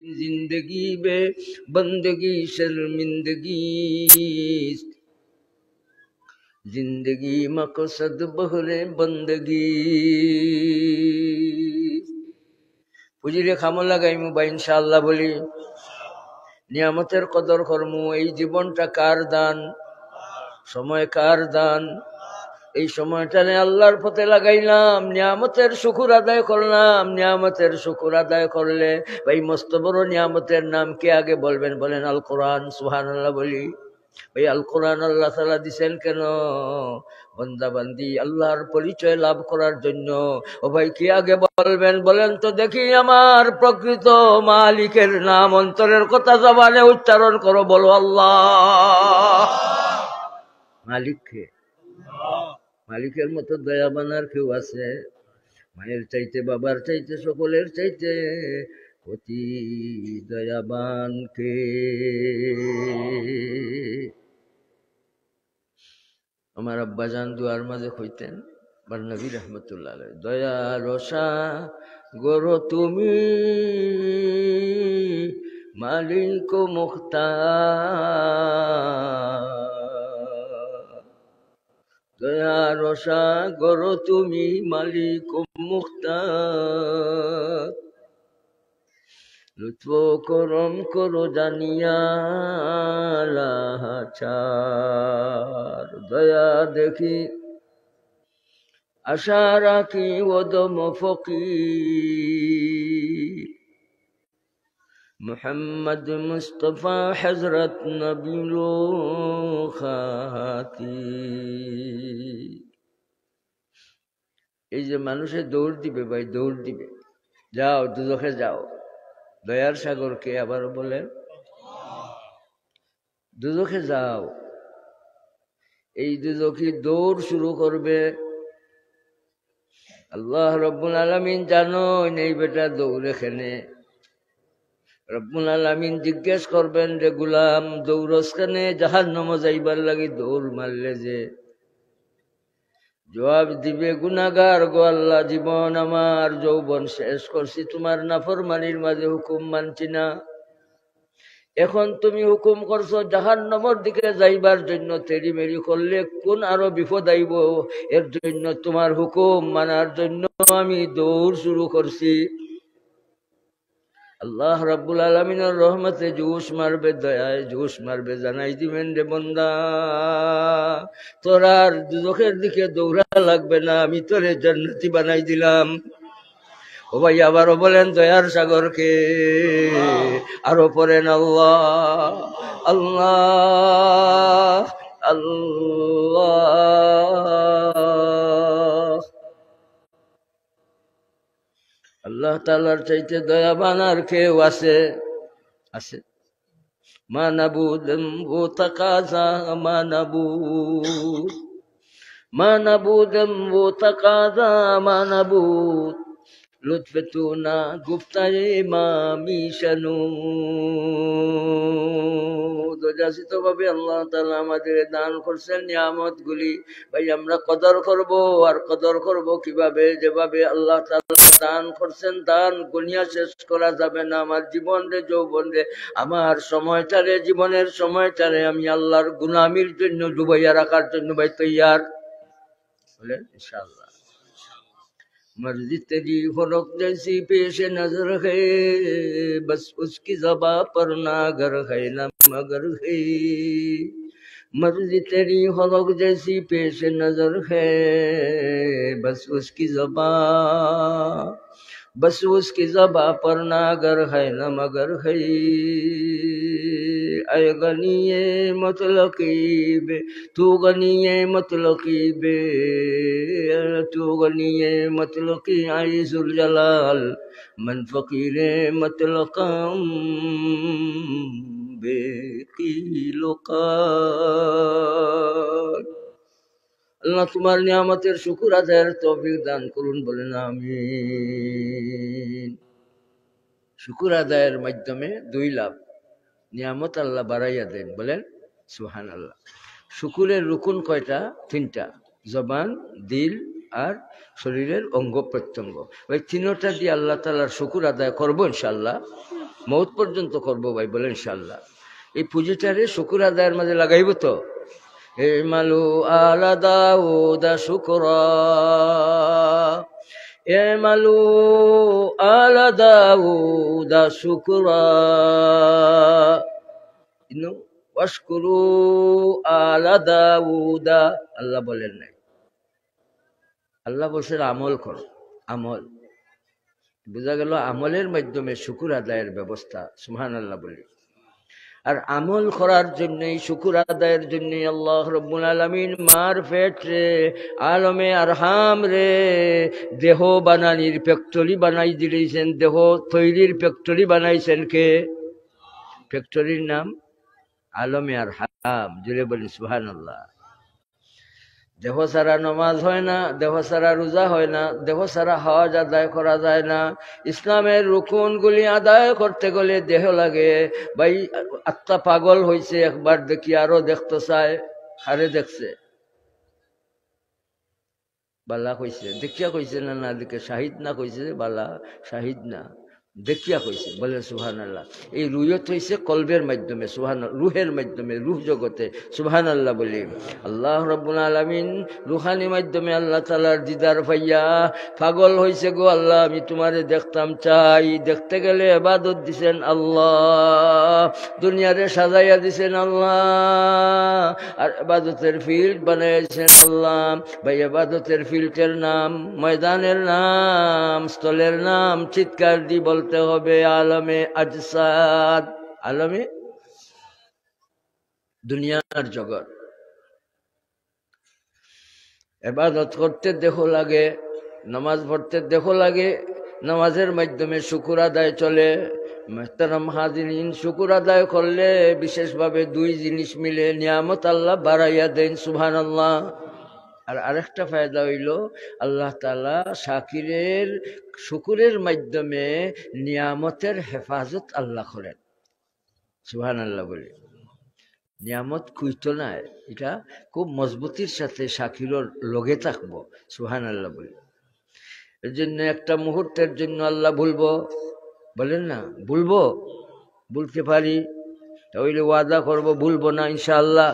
जिंदगी बे बंदगी शर्मिंदगी जिंदगी मकसद बहरे बंदगी বুঝিলে খামো লাগাইমু বা ইনশাআল্লাহ বলি নিয়ামতের কদর করমু। এই জীবনটা কার দান, সময় কার দান, এই সময়টারে আল্লাহর পথে লাগাইলাম, নিয়ামতের শুকুর আদায় করলাম। নিয়ামতের শুকুর আদায় করলে ভাই মস্ত বড় নিয়ামতের নাম কে আগে বলবেন? বলেন আল কোরআন। সুবহানাল্লাহ বলি। ভাই আল কোরআন আল্লাহ তাআলা দিছেন কেন? বান্দা বান্দি আল্লাহর পরিচয় লাভ করার জন্য। ও ভাই কি আগে বলবেন? বলেন তো দেখি। আমার প্রকৃত মালিকের নাম অন্তরের কথা জবানে উচ্চারণ করো, বলো আল্লাহ। মালিককে, মালিকের মতো দয়াবান আর কেউ আছে? মায়ের চাইতে, বাবার চাইতে, সকলের চাইতে অতি দয়াবান কে? আমার আব্বাজান দুয়ার মাঝে কইতেন, বারনবী রহমতুল্লাহ আলাইহি, দয়া রসা গরো তুমি মালিক মুখতার, দয়া রসা গরো তুমি মালিক মুখতার, লুৎফ করম করো জানিয়া লাহাচার, দয়া দেখি আশা রাখি ওদম ফকির, মুহাম্মদ মুস্তফা হযরত নবী লো খাতি। এই যে মানুষে দৌড় দিবে ভাই, দৌড় দিবে, যাও দুজখে যাও, দয়ার সাগরকে আবার বলেন দুজখে যাও। এই দুজখী দৌড় শুরু করবে। আল্লাহ রব্বুল আলামিন জানো নেই বেটা দৌড় এখানে। রব্বুল আলামিন জিজ্ঞেস করবেন, রে গুলাম দৌড়স কেনে? জাহান্নামে যাইবার লাগি দৌড় মারলে যে? জবাব দিবে, গুনাহগার গো আল্লাহ, জীবন আমার যৌবন শেষ করছি তোমার নাফরমানির মাঝে, হুকুম মানছি না। এখন তুমি হুকুম করছো জাহান্নামের দিকে যাইবার জন্য, তেরি মেরি করলে কোন আরো বিপদ আইব, এর জন্য তোমার হুকুম মানার জন্য আমি দৌড় শুরু করছি। আল্লাহ রাব্বুল আলামিনের রহমতে জোশ মারবে, দয়ায় জোশ মারবে, জানাই দিবেন রে বান্দা তোর আর দুজখের দিকে দৌড়া লাগবে না, আমি তোরে জান্নাতি বানাই দিলাম। ও ভাই আবারও বলেন দয়ার সাগরকে, আরো পড়েন আল্লাহ আল্লাহ আল্লাহ। আল্লাহ তাআলার চাইতে দয়াবান আর কেউ আছে? আছে? মানাবুদ ও তাকাজা, মানাবুদ মানাবুদ ও তাকাজা, মানাবুদ লুৎফে তু না গুপ্তায়ে মামি শানু। দয়াসিত ভাবে আল্লাহ তাআলা আমাদের দান করছেন নিয়ামত গুলি। ভাই আমরা কদর করব, আর কদর করব কিভাবে? যেভাবে আল্লাহ তাআলা দান করছেন, দান গুনিয়া শেষ করা যাবে না। আমার জীবন রে, যৌবন রে, আমার সময়টারে, জীবনের সময়টারে আমি আল্লাহর গুলামির জন্য ডুবাইয়া রাখার জন্য ভাই তৈয়ার। বলেন ইনশাআল্লাহ। मर्जी तेरी फरोख जैसी पेश नजर है, बस उसकी ज़बा पर नागर है न मगर है। मर्जी तेरी फरोख जैसी पेश नजर है, बस उसकी ज़बा पर नागर है न मगर है। ऐ गनिये मतलकी बे, तू गनिये मतलकी बे, तू गनिये मतलकी आइज़ुल जलाल, मन फकीरे मतलकम बेकीलो काल। আল্লাহ তোমার নিয়ামতের শুকর আদায়ের তৌফিক দান করুন, বলেন আমিন। শুকর আদায়ের মাধ্যমে দুই লাভ, নিয়ামত আল্লাহ বাড়াইয়া দেন, বলেন সুবহানাল্লাহ। শুকুরের রুকুন কয়টা? তিনটা, জবান, দিল আর শরীরের অঙ্গ প্রত্যঙ্গ। ওই তিনটা দিয়ে আল্লাহ তাআলার শুকুর আদায় করবো ইনশাআল্লাহ। মৌত পর্যন্ত করবো ভাই, বলেন ইনশাআল্লাহ। এই পুঁজিটারে শুকুর আদায়ের মাঝে লাগাইব তো। ইমালু আলা দাউদা শুকরা, ইমালু আলা দাউদা শুকরা, ওয়াশকুরু আলা দাউদা। আল্লাহ বলেন নাই, আল্লাহ বলছেন আমল করো। আমল বোঝা গেল, আমলের মাধ্যমে শুকুর আদায়ের ব্যবস্থা। সুবহানাল্লাহ বলি। আর আমল করার জন্য, শুকুর আদায়ের জন্য আল্লাহ রব্বুল আলামিন মার পেট রে, আলমে আরহাম রে দেহ বানানির ফ্যাক্টরি বানাই দিয়েছেন। দেহ তৈরির ফ্যাক্টরি বানাইছেন কে? ফ্যাক্টরির নাম আলমে আরহাম। জুড়ে বলি সুবহানাল্লাহ। দেহ ছাড়া নমাজ হয় না, দেহ ছাড়া রোজা হয় না, দেহ ছাড়া হজ আদায় করা যায় না। ইসলামের রুকুনগুলি আদায় করতে গেলে দেহ লাগে। ভাই আত্মা পাগল হয়েছে, একবার দেখি আরো দেখতে চায়। আরে দেখছে বালা কইছে, দেখিয়া কইছে না, না দেখে শাহিদ না কইছে, বালা শাহিদ না দেখিয়া কইছে। বলে সুবহানাল্লাহ। এই রুয়ত হইছে কলবের মাধ্যমে, রুহের মাধ্যমে, রুহ জগতে। সুবহানাল্লাহ বলি। আল্লাহ রাব্বুল আলামিন রুহানি মাধ্যমে আল্লাহ তাআলার দিদার পাইয়া পাগল হইছে। গো আল্লাহ, আমি তোমারে দেখতাম চাই। দেখতে গেলে ইবাদত দিছেন আল্লাহ, দুনিয়ারে সাজাইয়া দিছেন আল্লাহ, আর ইবাদতের ফিল্ড বানাইছেন আল্লাহ। ভাই ইবাদতের ফিল্ডের নাম, ময়দানের নাম, স্থলের নাম চিৎকার দি বলতে হবে আলমে আজসাদ। আলমে দুনিয়ার জগৎ। ইবাদত করতে দেখো লাগে, নামাজ পড়তে দেখো লাগে, নামাজের মাধ্যমে শুকুর আদায় চলে। মুহতারাম হাজিরিন, শুকুর আদায় করলে বিশেষভাবে দুই জিনিস মিলে, নিয়ামত আল্লাহ বাড়াইয়া দেন। সুবহানাল্লাহ। আর আরেকটা ফায়দা হইল, আল্লাহ তাআলা শাকিরের শুকুরের মাধ্যমে নিয়ামতের হেফাজত আল্লাহ করেন। সুবহানাল্লাহ বলি। নিয়ামত খুঁজতো না, এটা খুব মজবুতির সাথে শাকিরের লগে থাকবো। সুবহানাল্লাহ বলি। এর জন্য একটা মুহূর্তের জন্য আল্লাহ ভুলবো, বলেন না ভুলবো? বলতে পারি, তাহলে ওয়াদা করবো ভুলবো না ইনশাআল্লাহ।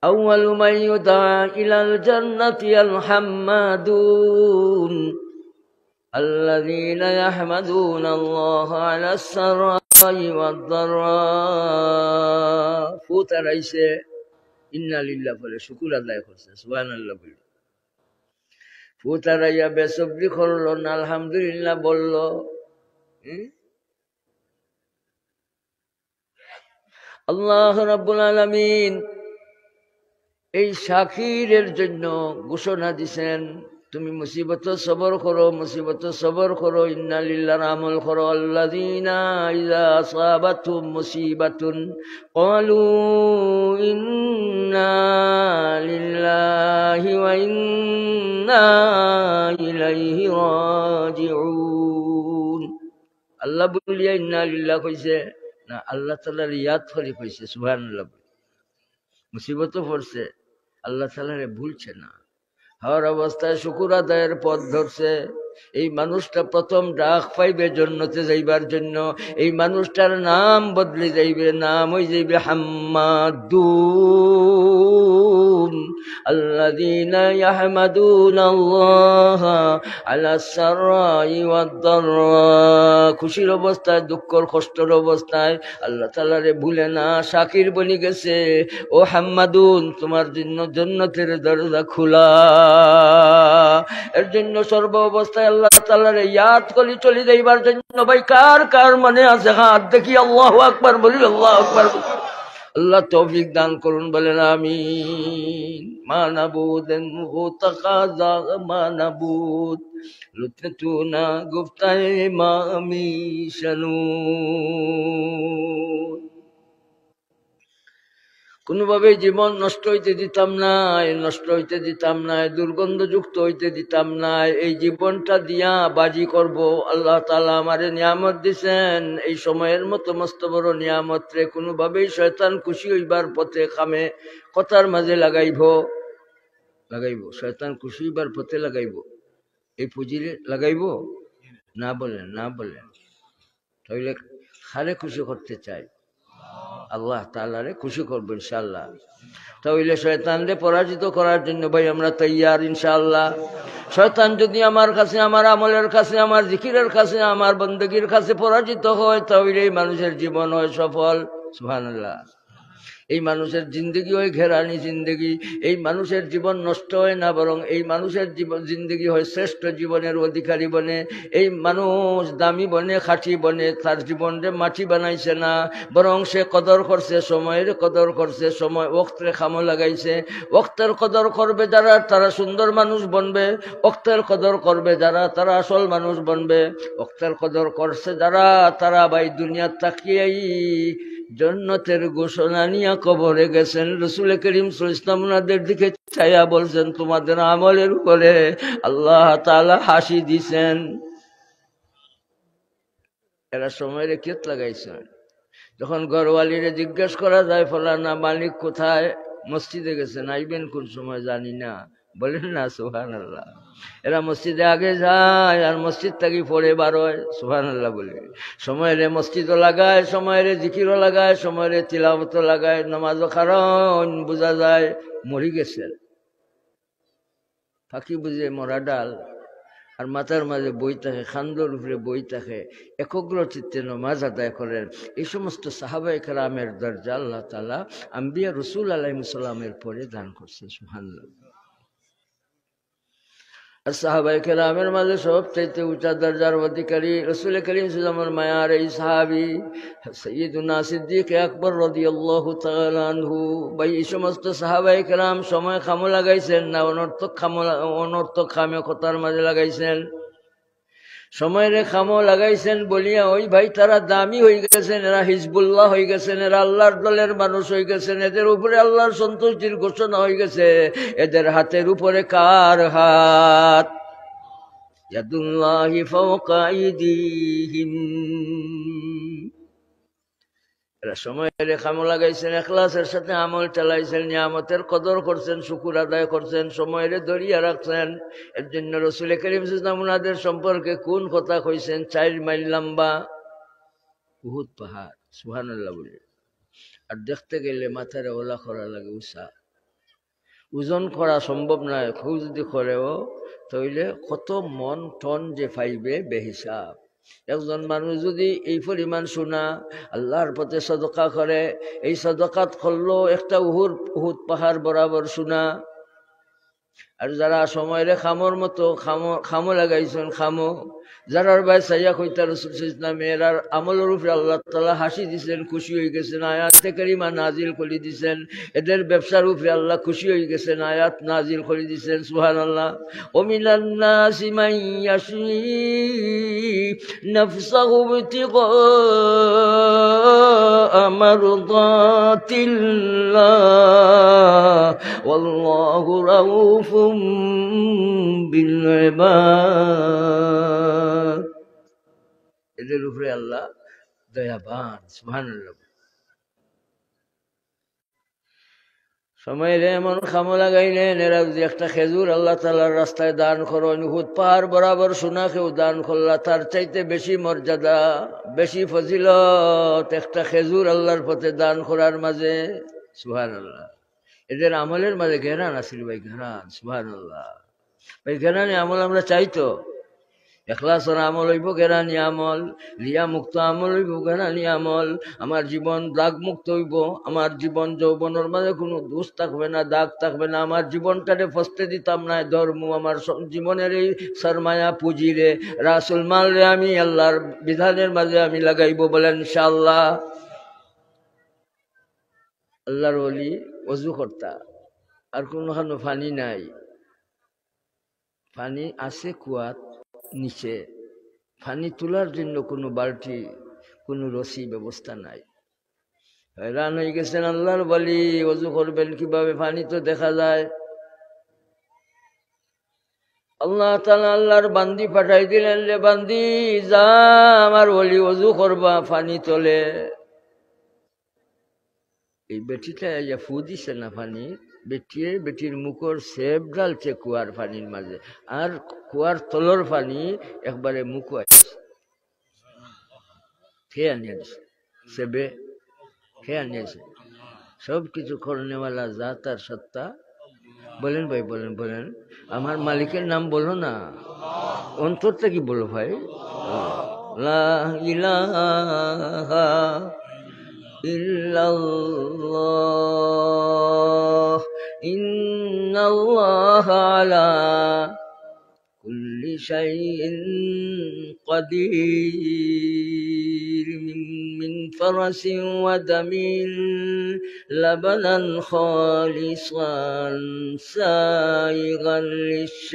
أول من يدعى إلى الجنة الحمادون الذين يحمدون الله على السراء والضراء। ফুতার আইছে ইন্না লিল্লাহ বলে শুকুর আদায় করছে। সুবহানাল্লাহ বলে ফুতার আইয়া বেসব্রি করলো না, আলহামদুলিল্লাহ বলল। আল্লাহ রাব্বুল আলামিন এই শাকিরের জন্য ঘোষণা দিছেন, তুমি মুসিবত সবর করো, মুসিবত সবর করো, ইন্না লিল্লাহর আমল করো। আল্লাযীনা ইযা আসাবাতুহুম মুসিবাতুন ক্বালু ইন্না লিল্লাহি ওয়া ইন্না ইলাইহি রাজিউন। আল্লাহ বলিয়া ইন্না লিল্লাহ কইছে না, আল্লাহ তাআলার ইয়াদ করে কইছে। সুবহানাল্লাহ। মুসিবত পড়ছে, আল্লাহ তাআলারে ভুলছে না, হর অবস্থায় শুকুর আদায়ের পথ ধরছে। এই মানুষটা প্রথম ডাক পাইবে জান্নাতে যাইবার জন্য। এই মানুষটার নাম বদলে যাইবে, নাম হয়ে যাইবে হাম্মাদুন। আল্লাযীনা ইয়াহমাদুনাল্লাহা আলাস সাররাই ওয়াদ দাররা। খুশির অবস্থায়, দুঃখের কষ্টের অবস্থায় আল্লাহ তাআলারে ভুলে না, শাকির বনি গেছে। ও হাম্মাদুন, তোমার জন্য জান্নাতের দরজা খোলা। এর জন্য সর্ব অবস্থায় আল্লাহ তাআলারে ইয়াদ করি চলে যাইবার জন্য। ভাই কার কার মনে আছে হাত দেখি, আল্লাহু আকবার বলি, আল্লাহু আকবার। আল্লাহ তৌফিক দান করুন, বলেন আমিন। মানাবুদেন মুতাকাজা মানাবুদ লুততুনা গুফতায়ে মামি শানু। কোনোভাবে জীবন নষ্ট হইতে দিতাম না, নষ্ট হইতে দিতাম না, দুর্গন্ধযুক্ত হইতে দিতাম না। এই জীবনটা দিয়া বাজি করব। আল্লাহ তাআলা আমারে নিয়ামত দিছেন, এই সময়ের মতো মস্ত বড় নিয়ামত রে কোনোভাবেই শয়তান খুশি হইবার পথে খামে কথার মাঝে লাগাইব। শয়তান খুশি হইবার পথে লাগাইব, এই পুঁজিরে লাগাইব না। বলেন না, বলেন তাইলে খারে খুশি করতে চাই, আল্লাহ তাআলারে খুশি করবো ইনশাআল্লাহ। তাহলে শয়তানরে পরাজিত করার জন্য ভাই আমরা তৈয়ার ইনশাআল্লাহ। শয়তান যদি আমার কাছে, আমার আমলের কাছে, আমার জিকিরের কাছে, আমার বندگির কাছে পরাজিত হয়, তাহলে এই মানুষের জীবন হয় সফল। সুবহানাল্লাহ। এই মানুষের জিন্দগি হয় ঘেরানি জিন্দগি। এই মানুষের জীবন নষ্ট হয় না, বরং এই মানুষের জীবন জিন্দগি হয় শ্রেষ্ঠ জীবনের অধিকারী বনে। এই মানুষ দামি বনে, খাঁটি বনে, তার জীবনরে মাটি বানাইছে না, বরং সে কদর করছে, সময়ের কদর করছে, সময় ওক্তরে খামো লাগাইছে। ওক্তের কদর করবে যারা, তারা সুন্দর মানুষ বনবে। ওক্তের কদর করবে যারা, তারা আসল মানুষ বনবে। ওক্তের কদর করছে যারা, তারা ভাই দুনিয়ার তাকিয়েই জান্নাতের ঘোষণা নিয়ে কবরে গেছেন। রাসূল করিম সাল্লাল্লাহু আলাইহি ওয়াসাল্লাম ওনাদের দিকে চাইয়া বলছেন, তোমাদের আমলের উপরে আল্লাহ তাআলা হাসি দিছেন। এরা সময়ের কিয়ত লাগাইছেন। যখন ঘরওয়ালিরে জিজ্ঞেস করা যায়, ফলানা মালিক কোথায়, মসজিদে গেছেন, আইবেন কোন সময় জানি না, বলেন না সুবহানাল্লাহ। এরা মসজিদে আগে যায় আর মসজিদ থেকে পরে বার হয়, সুবহানাল্লাহ বলে। সময়ের মসজিদও লাগায়, সময়ের জিকিরও লাগায়, সময়ের তিলাওয়াতও লাগায়, নামাজও কারণ বোঝা যায় মরি গেছেন। ফাঁকি বুঝে মরা ডাল, আর মাথার মাঝে বই থাকে, খান্দর উপরে বই থাকে, একগ্র চিত্তে নামাজ আদায় করেন। এই সমস্ত সাহাবায়ে কেরামের দরজা আল্লাহ তাআলা আম্বিয়া রাসূল আলাইহিস সালামের পরে দান করছেন। সুবহানাল্লাহ। আর সাহাবায়ে কেরামের মাঝে সবচাইতে উঁচা দরজার অধিকারী রাসূল করিম সাল্লাল্লাহু আলাইহি ওয়াসাল্লামের মায়ার এই সাহাবী সাইয়্যিদুনা সিদ্দিক আকবর রাদিয়াল্লাহু তাআলা আনহু। ভাই এই সমস্ত সাহাবায়ে কেরাম সময় খামো লাগাইছেন না অনর্থক খামে কথার মাঝে লাগাইছেন? সময়ের খামো লাগাইছেন বলিয়া ওই ভাই তারা দামি হয়ে গেছেন, এরা হিজবুল্লাহ হয়ে গেছেন, এরা আল্লাহর দলের মানুষ হয়ে গেছেন, এদের উপরে আল্লাহর সন্তুষ্টির ঘোষণা হয়ে গেছে। এদের হাতের উপরে কার হাত? ইয়াদুল্লাহি ফাওকা আইদিহিম। এরা সময়ের খামো লাগাইছেন, ইখলাসের সাথে আমল চালাইছেন, নিয়ামতের কদর করছেন, শুকুর আদায় করছেন, সময়ের ধরিয়া রাখছেন। এর জন্য রাসূল করিম সাল্লাল্লাহু আলাইহি ওয়াসাল্লাম উনাদের সম্পর্কে কোন কথা কইছেন? 4 মাইল লম্বা উহুদ পাহাড়। সুবহানাল্লাহ বলে। আর দেখতে গেলে মাথার ওলা করা লাগে উষা, ওজন করা সম্ভব নয়। খুব যদি করেও তাইলে কত মন টন যে পাইবে বেহিসাব। একজন মানুষ যদি এই পরিমাণ সোনা আল্লাহর পথে সদকা করে, এই সদকাত করলো একটা উহুদ পাহাড় বরাবর সোনা। আর যারা সময়ের খামোর মতো খামো লাগাইছেন, খামো যারার ভাই সাইয়া কইতা রাসূল ইসলামে, এরার আমলের উপরে আল্লাহ তাআলা হাসি দিছেন, খুশি হয়ে গেছেন, আয়াতে কারিমা নাজিল করে দিছেন। এদের ব্যবসার উপরে আল্লাহ খুশি হয়ে গেছেন, আয়াত নাজিল করে দিছেন। সুবহানাল্লাহ। ওমিনান নাসি মান ইয়াশরি নাফসাহু ইবতিগা মারদাতিল্লাহ ওয়াল্লাহু রাউফুম বিল ইবাদ। এদের উপরে আল্লাহ দয়াবান। সুবহানাল্লাহ। সময়ের এমন খামো লাগাইলেন, এরা যদি একটা খেজুর আল্লাহ তাআলার রাস্তায় দান করো, উহুদ পাহাড় বরাবর সোনা কেউ দান করলা, তার চাইতে বেশি মর্যাদা, বেশি ফজিলত একটা খেজুর আল্লাহর পথে দান করার মাঝে। সুবহানাল্লাহ। এদের আমলের মাঝে ঘেরান আছিল ভাই, ঘেরান। সুবহানাল্লাহ। ভাই ঘেরানি আমল আমরা চাইতো। এখলাসের আমল হইব ঘেরানি আমল, রিয়া মুক্ত আমল হইব ঘেরানি আমল। আমার জীবন দাগ মুক্ত হইব, আমার জীবন যৌবনের মাঝে কোনো দোষ থাকবে না, দাগ থাকবে না। আমার জীবনটারে ফসতে দিতাম না ধর্ম, আমার জীবনের এই সরমায়া পুঁজিরে রাসূল মালরে আমি আল্লাহর বিধানের মাঝে আমি লাগাইব, বলেন ইনশাআল্লাহ। আল্লাহর ওলি ওযু করতা, আর কোনোখানে পানি নাই, পানি আছে কুয়াত নিচে, পানি তোলার জন্য কোনো বালতি, কোনো রশি ব্যবস্থা নাই। হয়রান হয়ে গেছেন আল্লাহর ওলি, ওযু করবেন কিভাবে? পানি তো দেখা যায়। আল্লাহ তাআলা আল্লাহর বান্দি পাঠাই দিলেন, রে বান্দি যা আমার ওলি ওযু করবা, পানি তোলে। এই বেটিটা ইয়া ফু দিছে না পানি, বেটির মুখর সেব ডালছে কুয়ার পানির মাঝে, আর কুয়ার তলর পানি একবারে মুখ আছে। খেয়ে আনিয়েছে সেবে খেয়ে আনিয়েছে সব কিছু করনেওয়ালা জাত আর সত্তা বলেন ভাই বলেন বলেন আমার মালিকের নাম বলো না অন্তর থেকে বলো ভাই লা ইলাহা ইল্লাল্লাহ ইন্নাল্লাহা আলা কুল্লি শাইইন قدير من فرس ودم لبنا خالصا سائغا للشاربين